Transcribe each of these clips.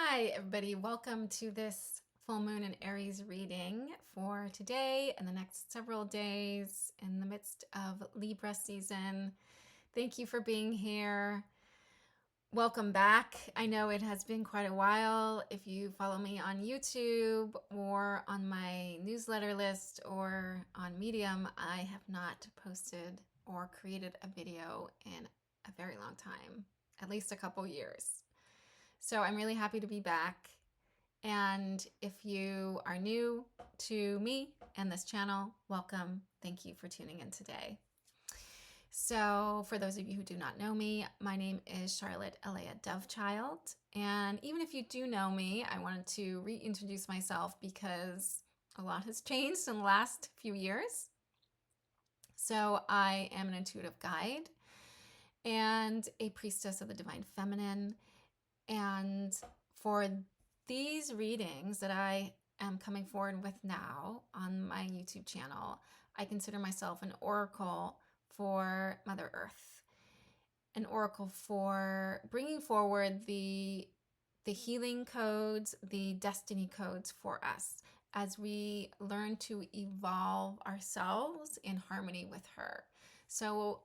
Hi, everybody. Welcome to this full moon and Aries reading for today and the next several days in the midst of Libra season. Thank you for being here. Welcome back. I know it has been quite a while. If you follow me on YouTube or on my newsletter list or on Medium, I have not posted or created a video in a very long time, at least a couple years. So I'm really happy to be back. And if you are new to me and this channel, welcome. Thank you for tuning in today. So for those of you who do not know me, my name is Charlotte Alea Dovechild. And even if you do know me, I wanted to reintroduce myself because a lot has changed in the last few years. So I am an intuitive guide and a priestess of the divine feminine. And for these readings that I am coming forward with now on my YouTube channel, I consider myself an oracle for Mother Earth, an oracle for bringing forward the healing codes, the destiny codes for us as we learn to evolve ourselves in harmony with her. So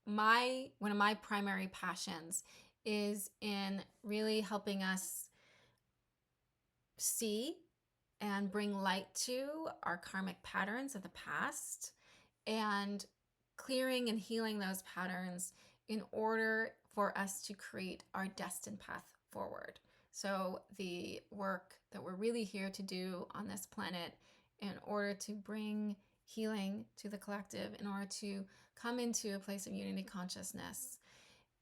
one of my primary passions is in really helping us see and bring light to our karmic patterns of the past and clearing and healing those patterns in order for us to create our destined path forward. So the work that we're really here to do on this planet in order to bring healing to the collective, in order to come into a place of unity consciousness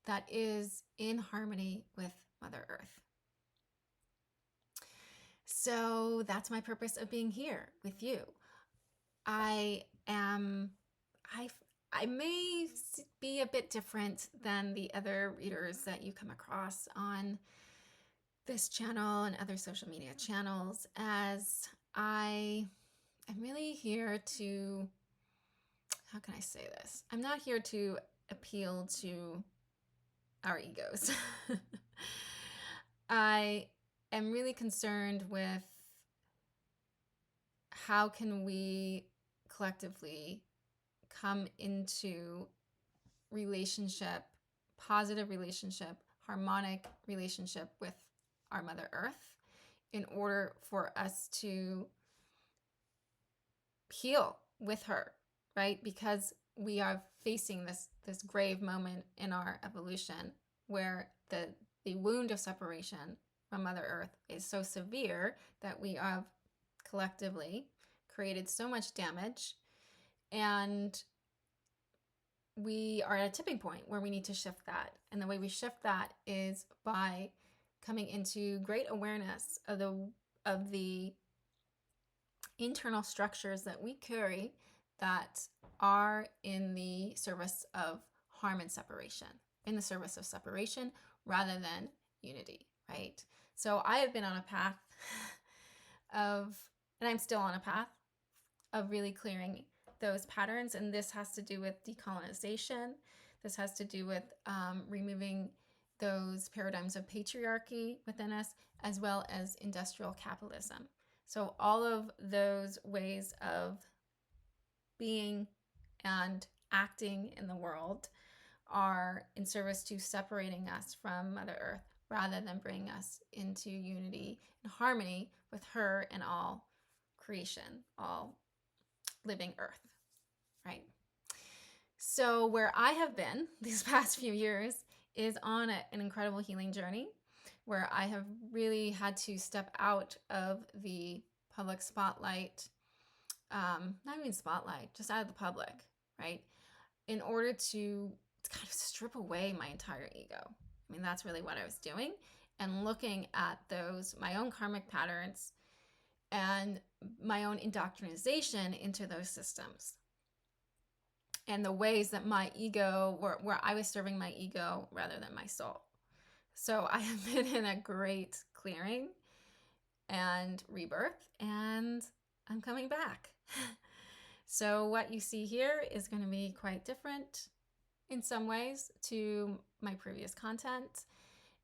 that is in harmony with Mother Earth. So that's my purpose of being here with you. I may be a bit different than the other readers that you come across on this channel and other social media channels, as I am really here to, how can I say this? I'm not here to appeal to our egos. I am really concerned with how can we collectively come into relationship, positive relationship, harmonic relationship with our Mother Earth in order for us to heal with her, right? Because we are facing this grave moment in our evolution where the wound of separation from Mother Earth is so severe that we have collectively created so much damage, and we are at a tipping point where we need to shift that. And the way we shift that is by coming into great awareness of the internal structures that we carry that are in the service of harm and separation, in the service of separation rather than unity, right? So I have been on a path of, and I'm still on a path of really clearing those patterns. And this has to do with decolonization. This has to do with removing those paradigms of patriarchy within us, as well as industrial capitalism. So all of those ways of being and acting in the world are in service to separating us from Mother Earth rather than bringing us into unity and harmony with her and all creation, all living Earth, right? So where I have been these past few years is on an incredible healing journey where I have really had to step out of the public spotlight, not even spotlight, just out of the public, right? In order to kind of strip away my entire ego. I mean, that's really what I was doing, and looking at my own karmic patterns and my own indoctrination into those systems and the ways that my ego, where I was serving my ego rather than my soul. So I have been in a great clearing and rebirth, and I'm coming back. So what you see here is going to be quite different in some ways to my previous content.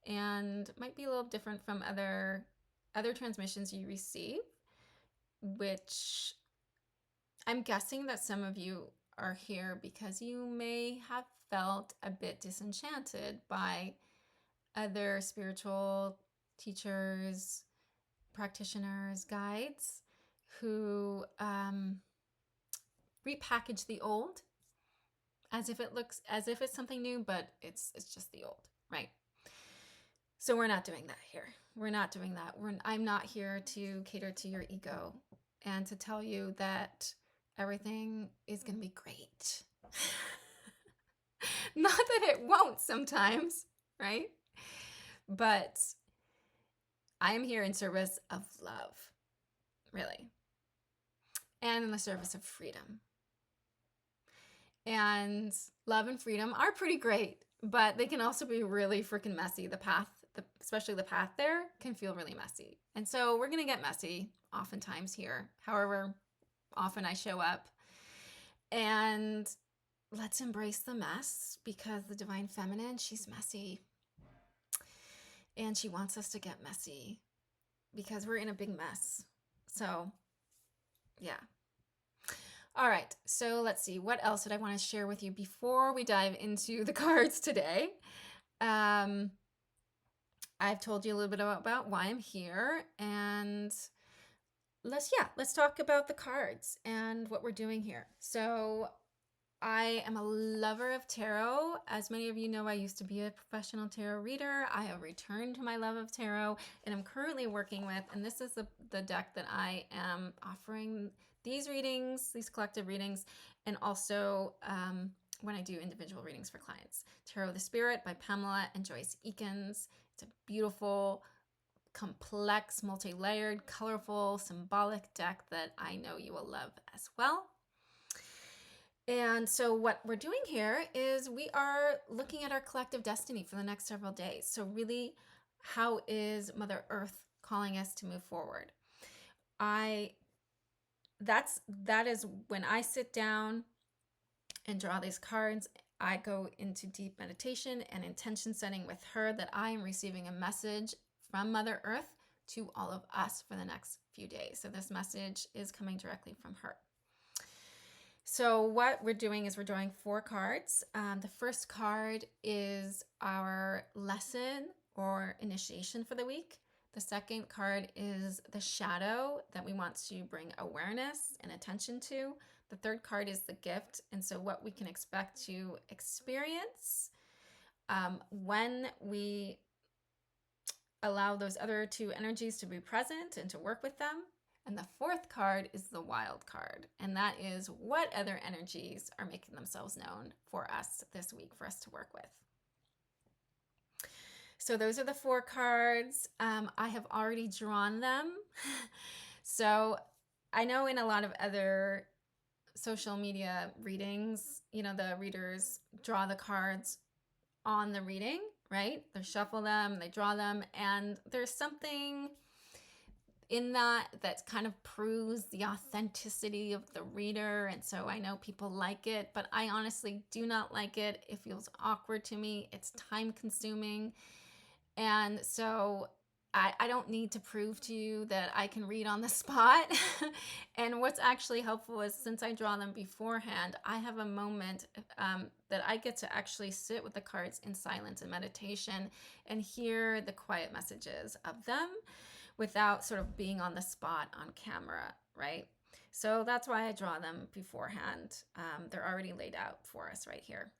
and might be a little different from other transmissions you receive, which I'm guessing that some of you are here because you may have felt a bit disenchanted by other spiritual teachers, practitioners, guides who repackage the old as if it's something new, but it's just the old, right? So we're not doing that here. We're not doing that. I'm not here to cater to your ego and to tell you that everything is going to be great. Not that it won't sometimes, right? But I'm here in service of love, really, and in the service of freedom. And love and freedom are pretty great, but they can also be really freaking messy. The path, especially the path there, can feel really messy. And so we're going to get messy oftentimes here, however often I show up. And let's embrace the mess, because the divine feminine, she's messy. And she wants us to get messy because we're in a big mess. So, yeah. All right, so let's see. What else did I want to share with you before we dive into the cards today? I've told you a little bit about why I'm here, and let's talk about the cards and what we're doing here. So I am a lover of tarot. As many of you know, I used to be a professional tarot reader. I have returned to my love of tarot, and I'm currently working with, and this is the deck that I am offering these readings, these collective readings, and also when I do individual readings for clients. Tarot of the Spirit by Pamela and Joyce Eakins. It's a beautiful, complex, multi-layered, colorful, symbolic deck that I know you will love as well. And so what we're doing here is we are looking at our collective destiny for the next several days. So really, how is Mother Earth calling us to move forward? That is when I sit down and draw these cards, I go into deep meditation and intention setting with her that I am receiving a message from Mother Earth to all of us for the next few days. So this message is coming directly from her. So what we're doing is we're drawing 4 cards. The first card is our lesson or initiation for the week. The second card is the shadow that we want to bring awareness and attention to. The third card is the gift, and so what we can expect to experience when we allow those other 2 energies to be present and to work with them. And the fourth card is the wild card, and that is what other energies are making themselves known for us this week for us to work with. So those are the 4 cards. I have already drawn them. So I know in a lot of other social media readings, the readers draw the cards on the reading, right? They shuffle them, they draw them, and there's something in that kind of proves the authenticity of the reader. And so I know people like it, but I honestly do not like it. It feels awkward to me. It's time consuming. And so I don't need to prove to you that I can read on the spot. And what's actually helpful is, since I draw them beforehand, I have a moment that I get to actually sit with the cards in silence and meditation and hear the quiet messages of them without sort of being on the spot on camera, right? So that's why I draw them beforehand. They're already laid out for us right here.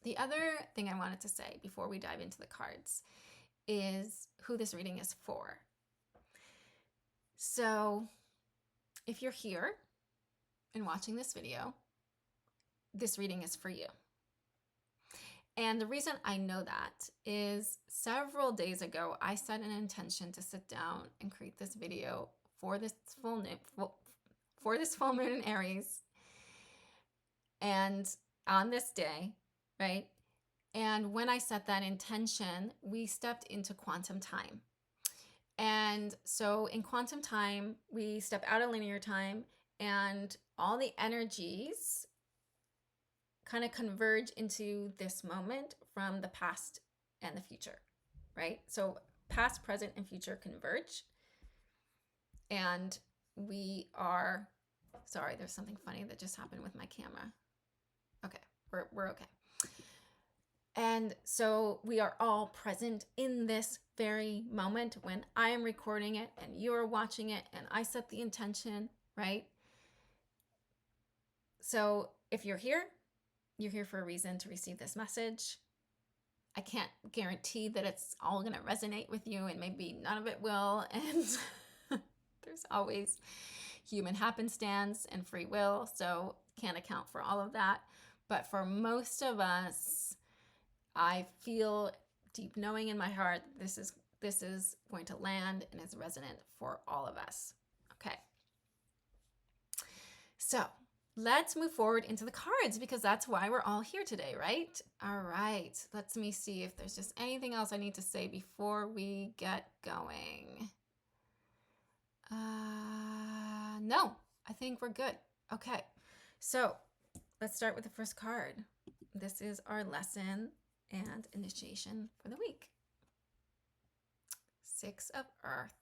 The other thing I wanted to say before we dive into the cards is who this reading is for. So if you're here and watching this video, this reading is for you. And the reason I know that is several days ago, I set an intention to sit down and create this video for this full moon in Aries, and on this day, right? And when I set that intention, we stepped into quantum time. And so in quantum time, we step out of linear time, and all the energies kind of converge into this moment from the past and the future, right? So past, present, and future converge. And we are, sorry, there's something funny that just happened with my camera. Okay, we're okay. And so we are all present in this very moment when I am recording it and you're watching it and I set the intention, right? So if you're here for a reason to receive this message. I can't guarantee that it's all going to resonate with you, and maybe none of it will. And there's always human happenstance and free will, so can't account for all of that. But for most of us, I feel deep knowing in my heart this is going to land and is resonant for all of us. Okay. So let's move forward into the cards, because that's why we're all here today, right? All right. Let me see if there's just anything else I need to say before we get going. No, I think we're good. Okay. So let's start with the first card. This is our lesson and initiation for the week. Six of Earth.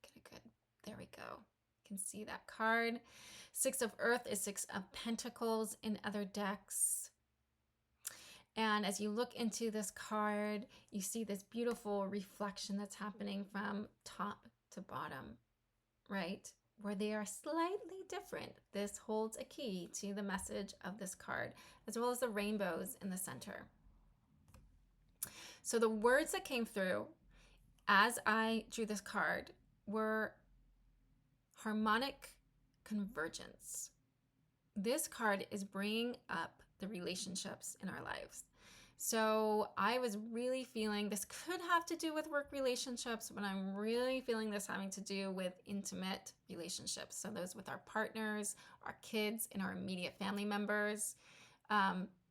Get a good, there we go. You can see that card. Six of Earth is Six of Pentacles in other decks. And as you look into this card, you see this beautiful reflection that's happening from top to bottom, right? Where they are slightly different. This holds a key to the message of this card, as well as the rainbows in the center. So the words that came through as I drew this card were harmonic convergence. This card is bringing up the relationships in our lives. So I was really feeling this could have to do with work relationships, but I'm really feeling this having to do with intimate relationships. So those with our partners, our kids, and our immediate family members,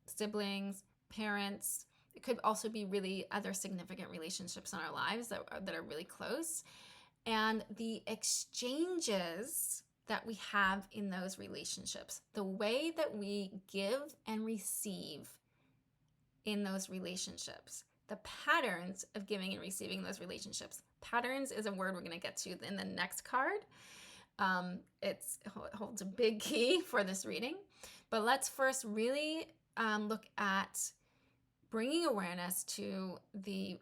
siblings, parents. It could also be really other significant relationships in our lives that are really close. And the exchanges that we have in those relationships, the way that we give and receive in those relationships, the patterns of giving and receiving those relationships. Patterns is a word we're going to get to in the next card. It holds a big key for this reading. But let's first really look at bringing awareness to the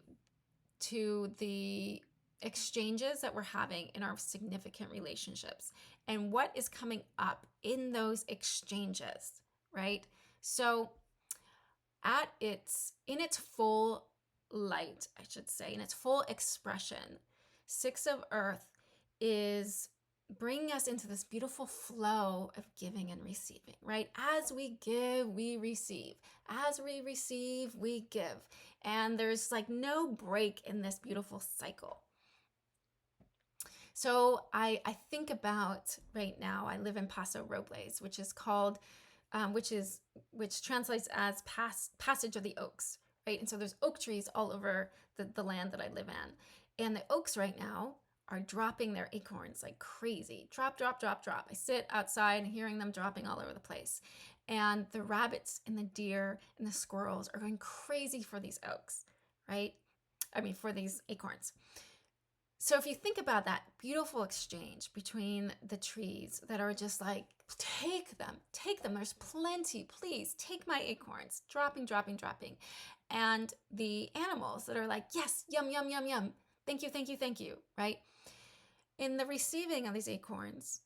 exchanges that we're having in our significant relationships and what is coming up in those exchanges, right? So in its full light, I should say, in its full expression, Six of Earth is bringing us into this beautiful flow of giving and receiving, right? As we give, we receive. As we receive, we give. And there's like no break in this beautiful cycle. So I think about right now, I live in Paso Robles, which is called, which translates as passage of the oaks, right? And so there's oak trees all over the land that I live in. And the oaks right now are dropping their acorns like crazy. Drop, drop, drop, drop. I sit outside and hearing them dropping all over the place. And the rabbits and the deer and the squirrels are going crazy for these oaks, right? I mean, for these acorns. So if you think about that beautiful exchange between the trees that are just like, take them. There's plenty. Please take my acorns. Dropping, dropping, dropping. And the animals that are like, yes, yum, yum, yum, yum. Thank you, thank you, thank you, right? In the receiving of these acorns,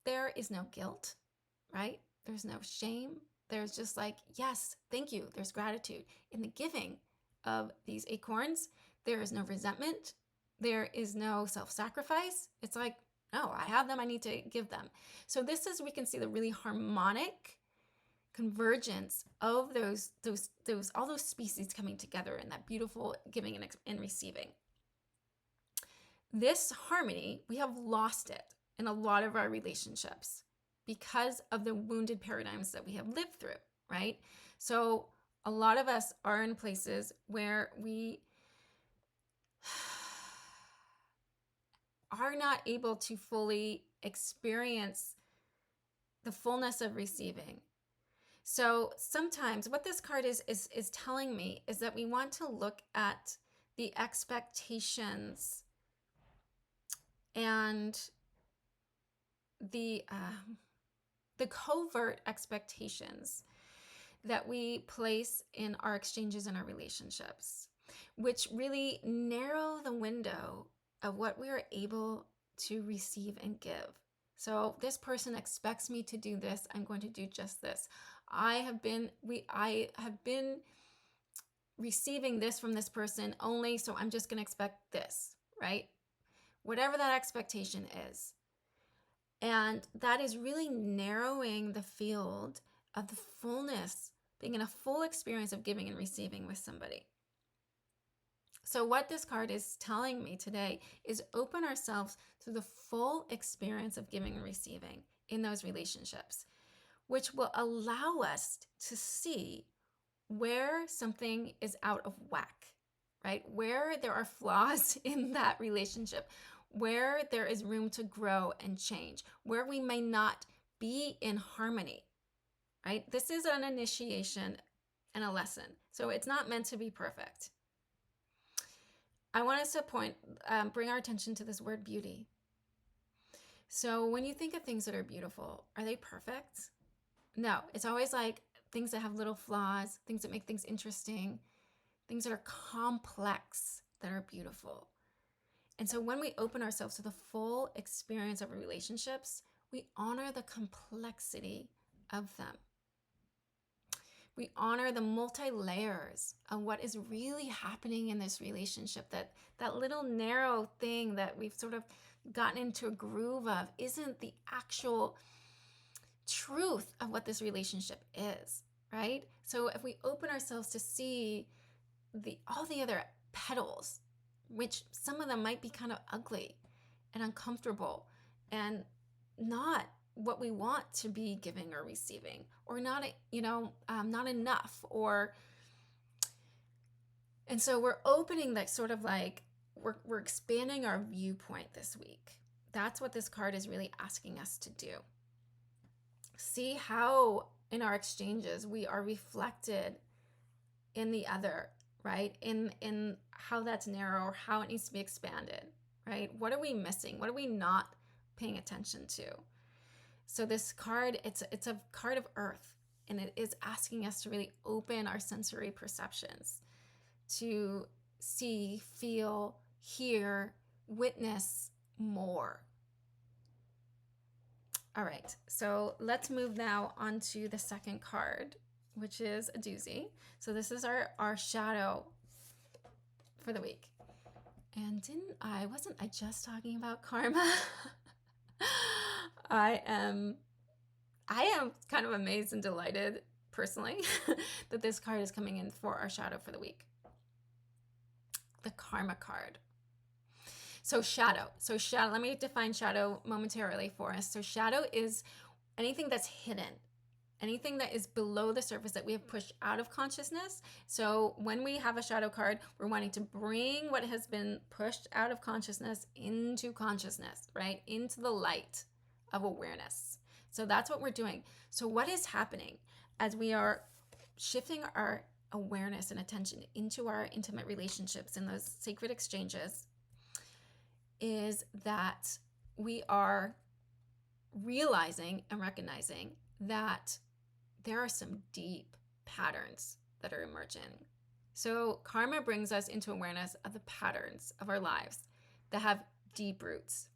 there is no guilt, right? There's no shame. There's just like, yes, thank you. There's gratitude. In the giving of these acorns, there is no resentment. There is no self-sacrifice. It's like, oh, I have them, I need to give them. So this is, we can see the really harmonic convergence of all those species coming together in that beautiful giving and receiving. This harmony, we have lost it in a lot of our relationships because of the wounded paradigms that we have lived through, right? So a lot of us are in places where we are not able to fully experience the fullness of receiving. So sometimes what this card is telling me is that we want to look at the expectations and the covert expectations that we place in our exchanges and our relationships, which really narrow the window of what we are able to receive and give. So this person expects me to do this, I'm going to do just this. I have been receiving this from this person only, so I'm just going to expect this, right? Whatever that expectation is. And that is really narrowing the field of the fullness, being in a full experience of giving and receiving with somebody. So what this card is telling me today is open ourselves to the full experience of giving and receiving in those relationships, which will allow us to see where something is out of whack, right? Where there are flaws in that relationship, where there is room to grow and change, where we may not be in harmony, right? This is an initiation and a lesson. So it's not meant to be perfect. I want us to bring our attention to this word beauty. So when you think of things that are beautiful, are they perfect? No, it's always like things that have little flaws, things that make things interesting, things that are complex that are beautiful. And so when we open ourselves to the full experience of our relationships, we honor the complexity of them. We honor the multi-layers of what is really happening in this relationship. That little narrow thing that we've sort of gotten into a groove of isn't the actual truth of what this relationship is, right? So if we open ourselves to see all the other petals, which some of them might be kind of ugly and uncomfortable and not what we want to be giving or receiving, or not, not enough, and so we're opening that sort of like, we're expanding our viewpoint this week. That's what this card is really asking us to do. See how in our exchanges we are reflected in the other, right? In how that's narrow or how it needs to be expanded, right? What are we missing? What are we not paying attention to? So this card, it's a card of earth, and it is asking us to really open our sensory perceptions to see, feel, hear, witness more. All right, so let's move now on to the second card, which is a doozy. So this is our shadow for the week. And wasn't I just talking about karma? I am kind of amazed and delighted personally that this card is coming in for our shadow for the week. The karma card. So shadow, let me define shadow momentarily for us. So shadow is anything that's hidden, anything that is below the surface that we have pushed out of consciousness. So when we have a shadow card, we're wanting to bring what has been pushed out of consciousness into consciousness, right? Into the light of awareness. So that's what we're doing. So what is happening as we are shifting our awareness and attention into our intimate relationships and those sacred exchanges is that we are realizing and recognizing that there are some deep patterns that are emerging. So karma brings us into awareness of the patterns of our lives that have deep roots.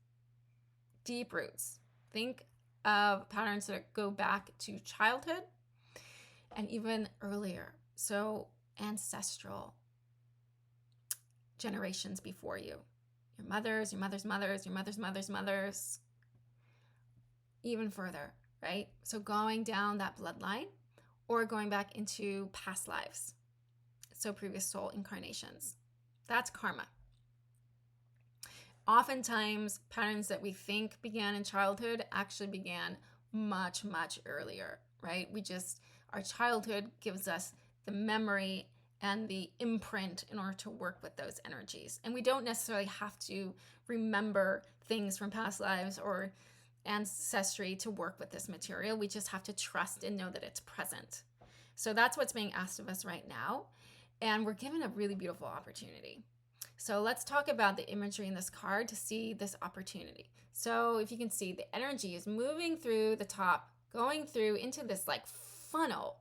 Deep roots. Think of patterns that go back to childhood and even earlier. So ancestral generations before you. Your mothers, your mother's mothers, your mother's mother's mothers, even further, right? So going down that bloodline or going back into past lives. So previous soul incarnations. That's karma. Oftentimes, patterns that we think began in childhood actually began much, much earlier, right? Our childhood gives us the memory and the imprint in order to work with those energies. And we don't necessarily have to remember things from past lives or ancestry to work with this material. We just have to trust and know that it's present. So that's what's being asked of us right now. And we're given a really beautiful opportunity. So let's talk about the imagery in this card to see this opportunity. So if you can see, the energy is moving through the top, going through into this like funnel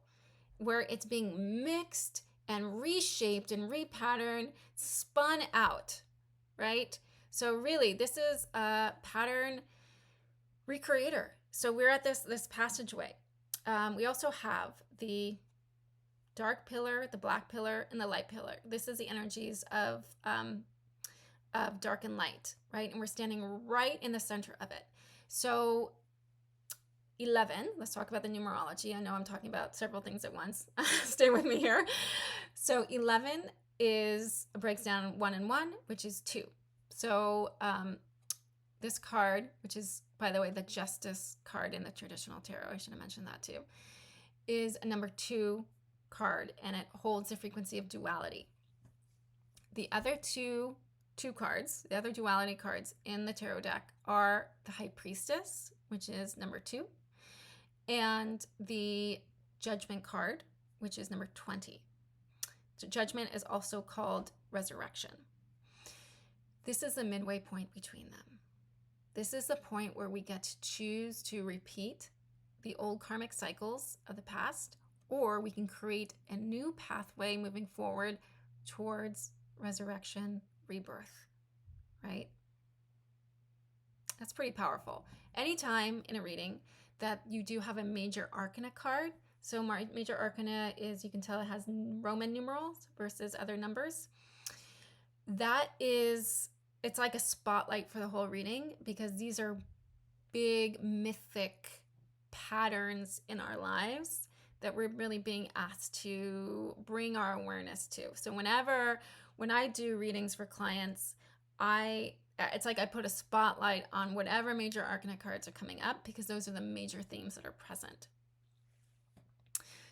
where it's being mixed and reshaped and repatterned, spun out, right? So really, this is a pattern recreator. So we're at this passageway. We also have the dark pillar, the black pillar, and the light pillar. This is the energies of dark and light, right? And we're standing right in the center of it. So 11, let's talk about the numerology. I know I'm talking about several things at once. Stay with me here. So 11 breaks down 1 and 1, which is 2. So this card, which is, by the way, the Justice card in the traditional tarot, I should have mentioned that too, is a number 2 card, and it holds the frequency of duality. The other two cards, the other duality cards in the tarot deck are the High Priestess, which is number 2, and the Judgment card, which is number 20. So Judgment is also called Resurrection. This is the midway point between them. This is the point where we get to choose to repeat the old karmic cycles of the past, or we can create a new pathway moving forward towards resurrection, rebirth, right? That's pretty powerful. Anytime in a reading that you do have a major arcana card, so major arcana is, you can tell it has Roman numerals versus other numbers. It's like a spotlight for the whole reading, because these are big mythic patterns in our lives that we're really being asked to bring our awareness to. So when I do readings for clients, it's like I put a spotlight on whatever major arcana cards are coming up, because those are the major themes that are present.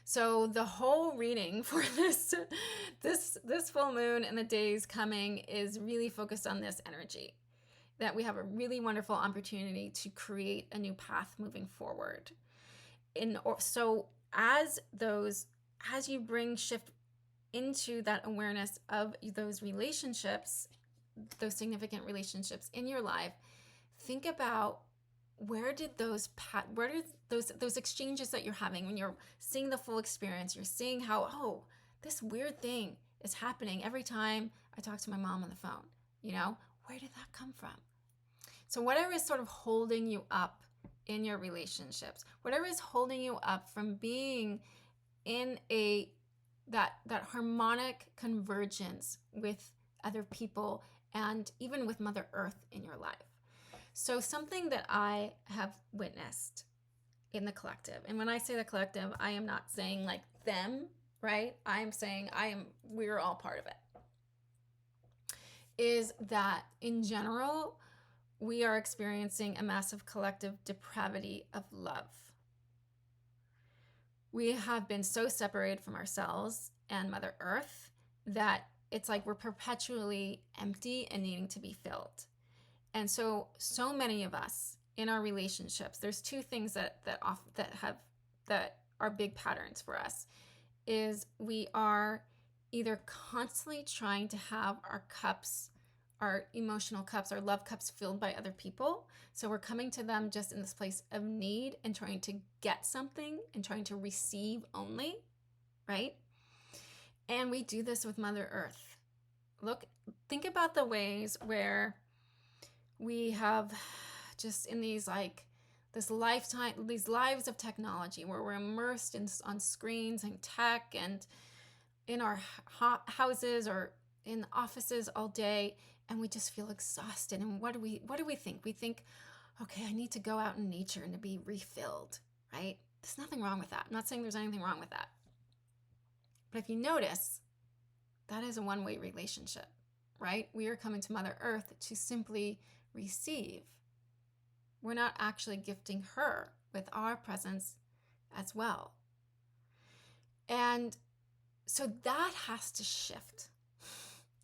So the whole reading for this full moon and the days coming is really focused on this energy, that we have a really wonderful opportunity to create a new path moving forward. So as you bring shift into that awareness of those relationships, those significant relationships in your life, think about where did those exchanges that you're having, when you're seeing the full experience, you're seeing how, oh, this weird thing is happening every time I talk to my mom on the phone, where did that come from? So whatever is sort of holding you up in your relationships, whatever is holding you up from being in that harmonic convergence with other people and even with Mother Earth in your life. So something that I have witnessed in the collective, and when I say the collective, I am not saying like them, right? I'm saying we're all part of it, is that in general, we are experiencing a massive collective depravity of love. We have been so separated from ourselves and Mother Earth that it's like we're perpetually empty and needing to be filled. And so many of us in our relationships, there's two things that are big patterns for us, is we are either constantly trying to have our cups, our emotional cups, our love cups filled by other people. So we're coming to them just in this place of need and trying to get something and trying to receive only, right? And we do this with Mother Earth. Think about the ways where we have just in these lives of technology where we're immersed on screens and tech and in our houses or in offices all day, and we just feel exhausted. And what do we think? We think, okay, I need to go out in nature and to be refilled, right? There's nothing wrong with that. I'm not saying there's anything wrong with that. But if you notice, that is a one-way relationship, right? We are coming to Mother Earth to simply receive. We're not actually gifting her with our presence as well. And so that has to shift.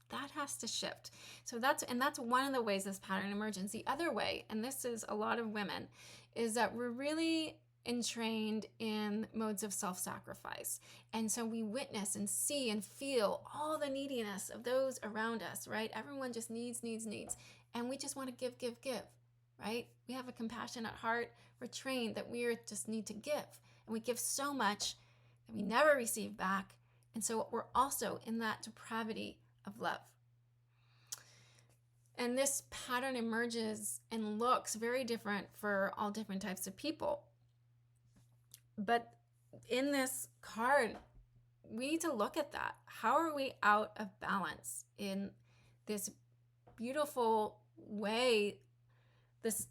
That has to shift. So that's one of the ways this pattern emerges. The other way, and this is a lot of women, is that we're really entrained in modes of self-sacrifice. And so we witness and see and feel all the neediness of those around us, right? Everyone just needs. And we just want to give, right? We have a compassionate heart. We're trained that we just need to give. And we give so much that we never receive back. And so we're also in that depravity of love. And this pattern emerges and looks very different for all different types of people. But in this card, we need to look at that. How are we out of balance in this beautiful way? This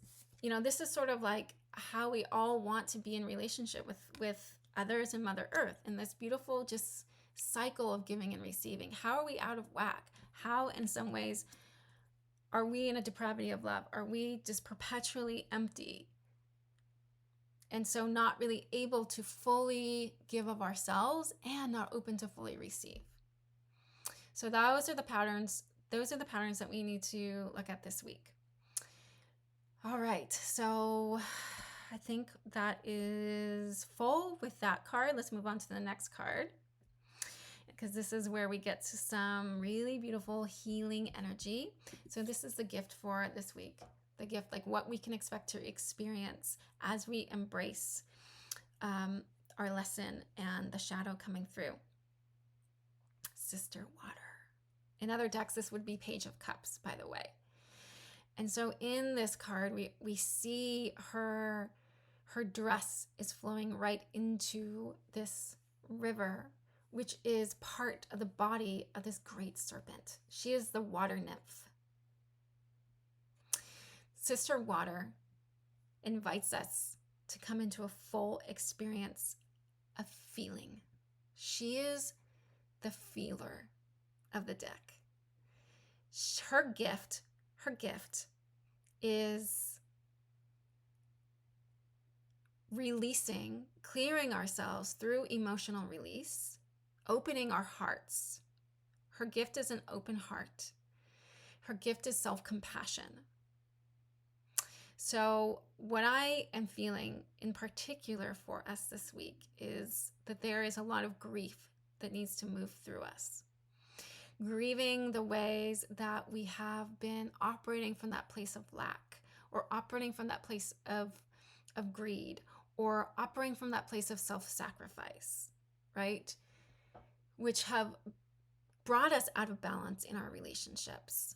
is sort of like how we all want to be in relationship with others and Mother Earth, in this beautiful just cycle of giving and receiving. How are we out of whack? How, in some ways, are we in a depravity of love? Are we just perpetually empty? And so not really able to fully give of ourselves and not open to fully receive. So those are the patterns that we need to look at this week. All right, so I think that is full with that card. Let's move on to the next card, because this is where we get to some really beautiful healing energy. So this is the gift for this week. The gift, like what we can expect to experience as we embrace our lesson and the shadow coming through. Sister Water. In other decks, this would be Page of Cups, by the way. And so in this card, we see her dress is flowing right into this river, which is part of the body of this great serpent. She is the water nymph. Sister Water invites us to come into a full experience of feeling. She is the feeler of the deck. Her gift is releasing, clearing ourselves through emotional release, opening our hearts. Her gift is an open heart. Her gift is self-compassion. So what I am feeling in particular for us this week is that there is a lot of grief that needs to move through us. Grieving the ways that we have been operating from that place of lack, or operating from that place of greed, or operating from that place of self-sacrifice, right? Which have brought us out of balance in our relationships.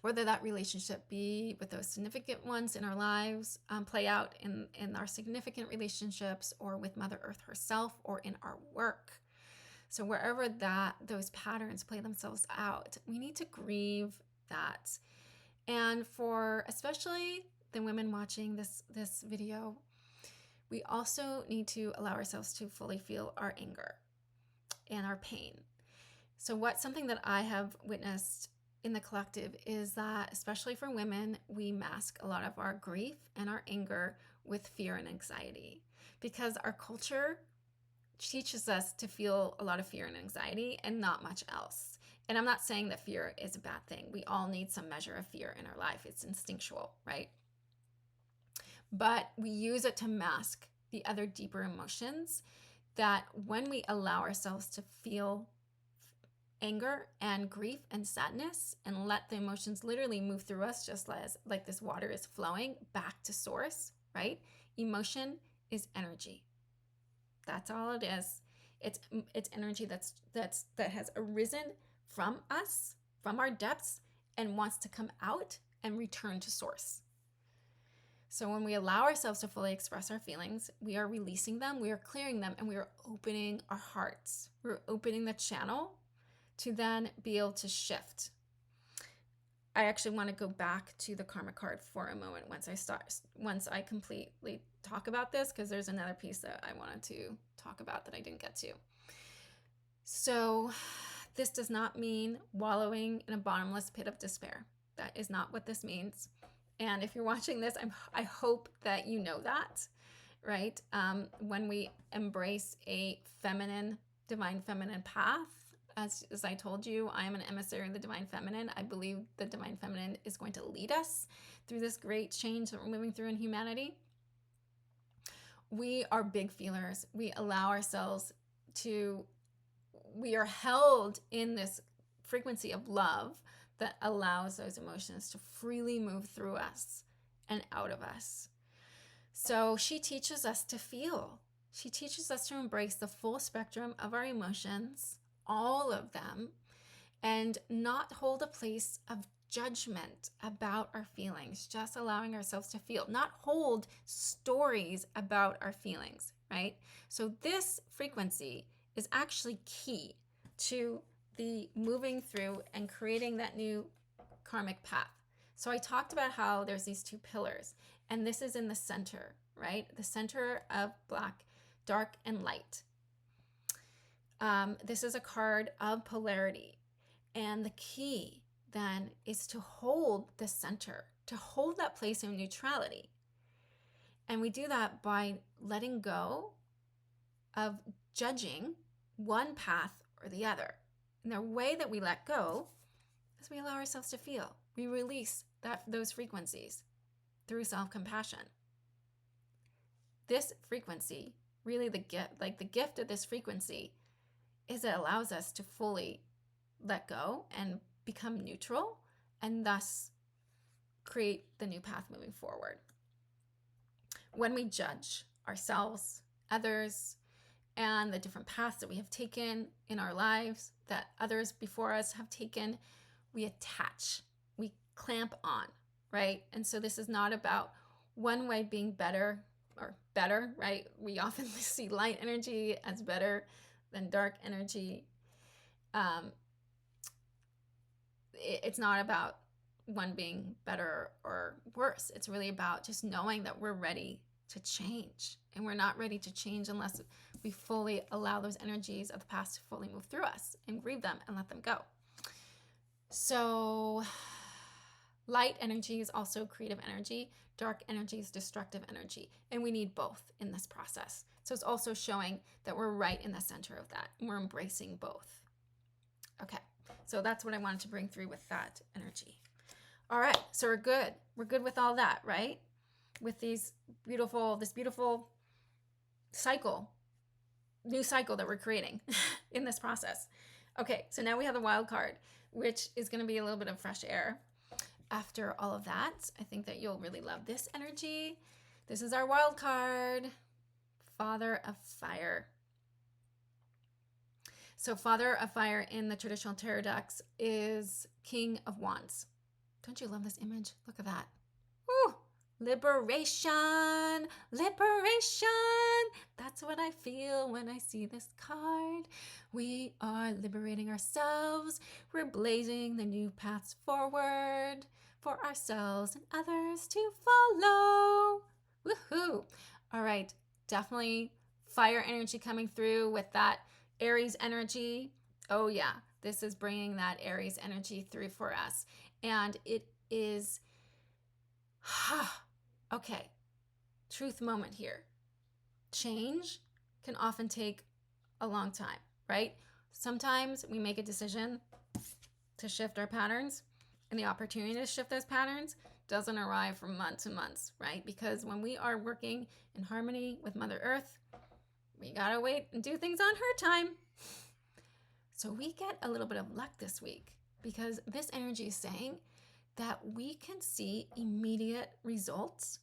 Whether that relationship be with those significant ones in our lives, play out in our significant relationships, or with Mother Earth herself, or in our work. So wherever those patterns play themselves out, we need to grieve that. And for especially the women watching this video, we also need to allow ourselves to fully feel our anger and our pain. So something that I have witnessed in the collective is that, especially for women, we mask a lot of our grief and our anger with fear and anxiety, because our culture teaches us to feel a lot of fear and anxiety and not much else. And I'm not saying that fear is a bad thing. We all need some measure of fear in our life. It's instinctual, right? But we use it to mask the other deeper emotions that, when we allow ourselves to feel anger and grief and sadness and let the emotions literally move through us, just like this water is flowing back to source, right? Emotion is energy. That's all it is. It's energy that has arisen from us, from our depths, and wants to come out and return to source. So when we allow ourselves to fully express our feelings, we are releasing them, we are clearing them, and we are opening our hearts. We're opening the channel to then be able to shift. I actually want to go back to the karma card for a moment once I completely talk about this, because there's another piece that I wanted to talk about that I didn't get to. So this does not mean wallowing in a bottomless pit of despair. That is not what this means. And if you're watching this, I hope that you know that, right? When we embrace a divine feminine path, as I told you, I am an emissary of the divine feminine. I believe the divine feminine is going to lead us through this great change that we're moving through in humanity. we are big feelers. We allow ourselves to, we are held in this frequency of love that allows those emotions to freely move through us and out of us. So she teaches us to feel. She teaches us to embrace the full spectrum of our emotions, all of them, and not hold a place of judgment about our feelings, just allowing ourselves to feel, not hold stories about our feelings, right? So this frequency is actually key to the moving through and creating that new karmic path. So I talked about how there's these two pillars, and this is in the center, right? The center of black, dark, and light. This is a card of polarity. And the key then is to hold the center, to hold that place of neutrality. And we do that by letting go of judging one path or the other. And the way that we let go is we allow ourselves to feel. We release those frequencies through self-compassion. This frequency, really the gift of this frequency is it allows us to fully let go and become neutral, and thus create the new path moving forward. When we judge ourselves, others, and the different paths that we have taken in our lives that others before us have taken, we attach, we clamp on, right? And so this is not about one way being better, right? We often see light energy as better than dark energy. It's not about one being better or worse. It's really about just knowing that we're ready to change. And we're not ready to change unless we fully allow those energies of the past to fully move through us and grieve them and let them go. So light energy is also creative energy. Dark energy is destructive energy. And we need both in this process. So it's also showing that we're right in the center of that. And we're embracing both. Okay. So that's what I wanted to bring through with that energy. All right. So we're good. We're good with all that, right? With this beautiful cycle, new cycle that we're creating in this process. Okay. So now we have the wild card, which is going to be a little bit of fresh air. After all of that, I think that you'll really love this energy. This is our wild card, Father of Fire. So Father of Fire in the traditional tarot decks is King of Wands. Don't you love this image? Look at that. Woo! Liberation! Liberation! That's what I feel when I see this card. We are liberating ourselves. We're blazing the new paths forward for ourselves and others to follow. Woohoo! All right, definitely fire energy coming through with that Aries energy. Oh yeah, this is bringing that Aries energy through for us. And it is, okay, truth moment here. Change can often take a long time, right? Sometimes we make a decision to shift our patterns, and the opportunity to shift those patterns doesn't arrive for months and months, right? Because when we are working in harmony with Mother Earth, we gotta wait and do things on her time. So we get a little bit of luck this week because this energy is saying that we can see immediate results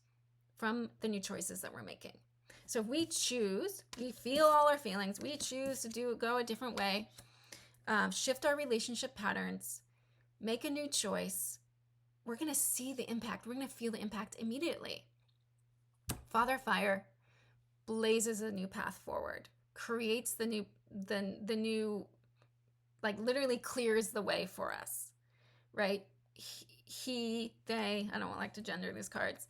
from the new choices that we're making. So if we choose, we feel all our feelings, we choose to go a different way, shift our relationship patterns, make a new choice, we're going to see the impact. We're going to feel the impact immediately. Father Fire blazes a new path forward, creates the new, like literally clears the way for us, right? He, they, I don't like to gender these cards.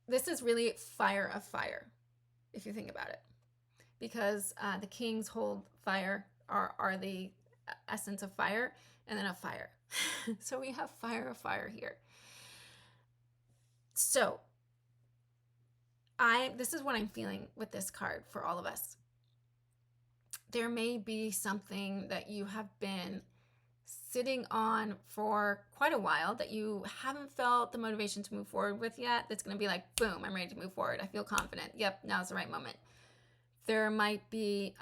This is really Fire of Fire, if you think about it, because the kings hold fire, are the essence of fire, and then of fire. So we have Fire of Fire here. So this is what I'm feeling with this card for all of us. There may be something that you have been sitting on for quite a while that you haven't felt the motivation to move forward with yet, that's going to be like, boom, I'm ready to move forward. I feel confident. Yep, now's the right moment. There might be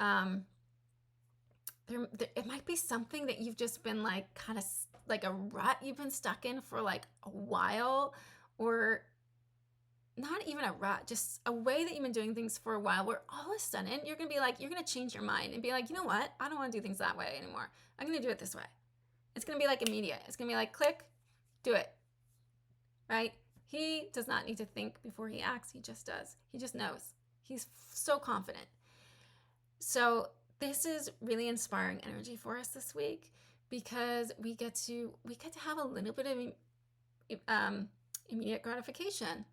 it might be something that you've just been like kind of like a rut you've been stuck in for like a while, or not even a rut, just a way that you've been doing things for a while, where all of a sudden you're going to be like, you're going to change your mind and be like, you know what? I don't want to do things that way anymore. I'm going to do it this way. It's going to be like immediate. It's going to be like, click, do it. Right? He does not need to think before he acts. He just does. He just knows. He's so confident. So this is really inspiring energy for us this week, because we get to have a little bit of immediate gratification,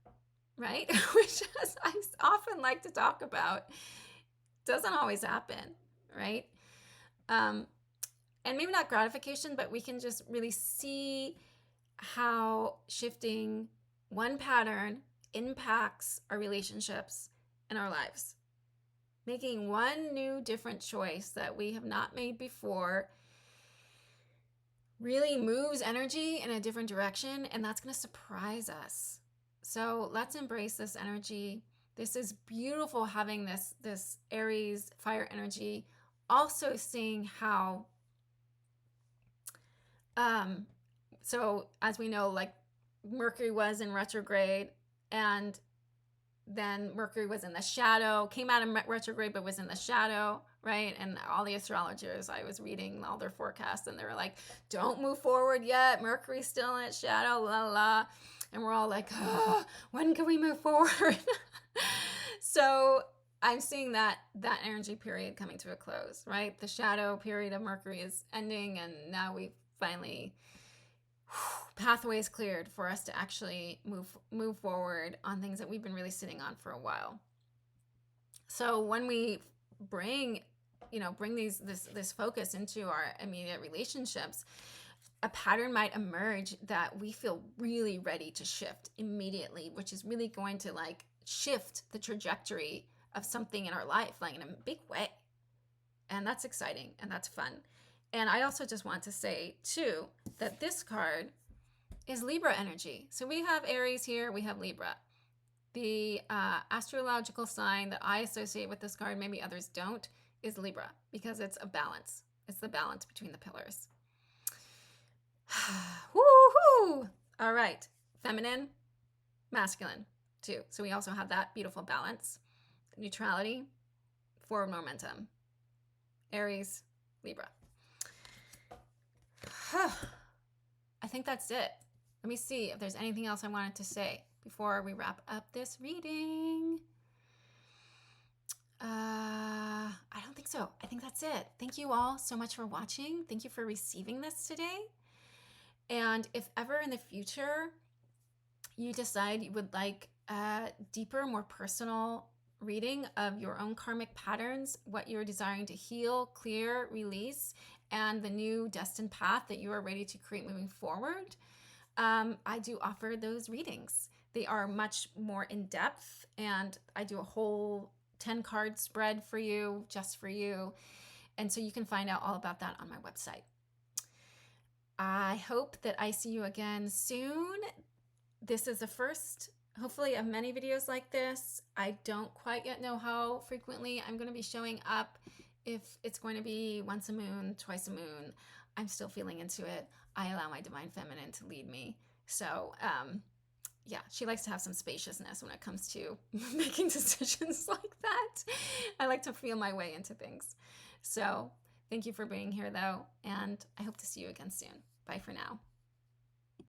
right? Which, as I often like to talk about, doesn't always happen, right? And maybe not gratification, but we can just really see how shifting one pattern impacts our relationships and our lives. Making one new different choice that we have not made before really moves energy in a different direction, and that's going to surprise us. So let's embrace this energy. This is beautiful, having this Aries fire energy. Also seeing how, so as we know, like Mercury was in retrograde, and then Mercury was in the shadow, came out of retrograde, but was in the shadow, right? And all the astrologers, I was reading all their forecasts, and they were like, don't move forward yet. Mercury's still in its shadow, la la. And we're all like, oh, when can we move forward? So I'm seeing that energy period coming to a close, right? The shadow period of Mercury is ending, and now we finally, pathways cleared for us to actually move forward on things that we've been really sitting on for a while. So when we bring this focus into our immediate relationships, a pattern might emerge that we feel really ready to shift immediately, which is really going to like shift the trajectory of something in our life, like in a big way. And that's exciting and that's fun. And I also just want to say too that this card is Libra energy. So we have Aries here, we have Libra. The astrological sign that I associate with this card, maybe others don't, is Libra, because it's a balance. It's the balance between the pillars. Woohoo! All right, feminine, masculine too. So we also have that beautiful balance. Neutrality, forward momentum. Aries, Libra. I think that's it. Let me see if there's anything else I wanted to say before we wrap up this reading. I don't think so. I think that's it. Thank you all so much for watching. Thank you for receiving this today. And if ever in the future you decide you would like a deeper, more personal reading of your own karmic patterns, what you're desiring to heal, clear, release, and the new destined path that you are ready to create moving forward, I do offer those readings. They are much more in depth, and I do a whole 10 card spread for you, just for you. And so you can find out all about that on my website. I hope that I see you again soon. This is the first, hopefully, of many videos like this. I don't quite yet know how frequently I'm going to be showing up. If it's going to be once a moon, twice a moon, I'm still feeling into it. I allow my divine feminine to lead me. So, yeah, she likes to have some spaciousness when it comes to making decisions like that. I like to feel my way into things. So thank you for being here, though, and I hope to see you again soon. Bye for now.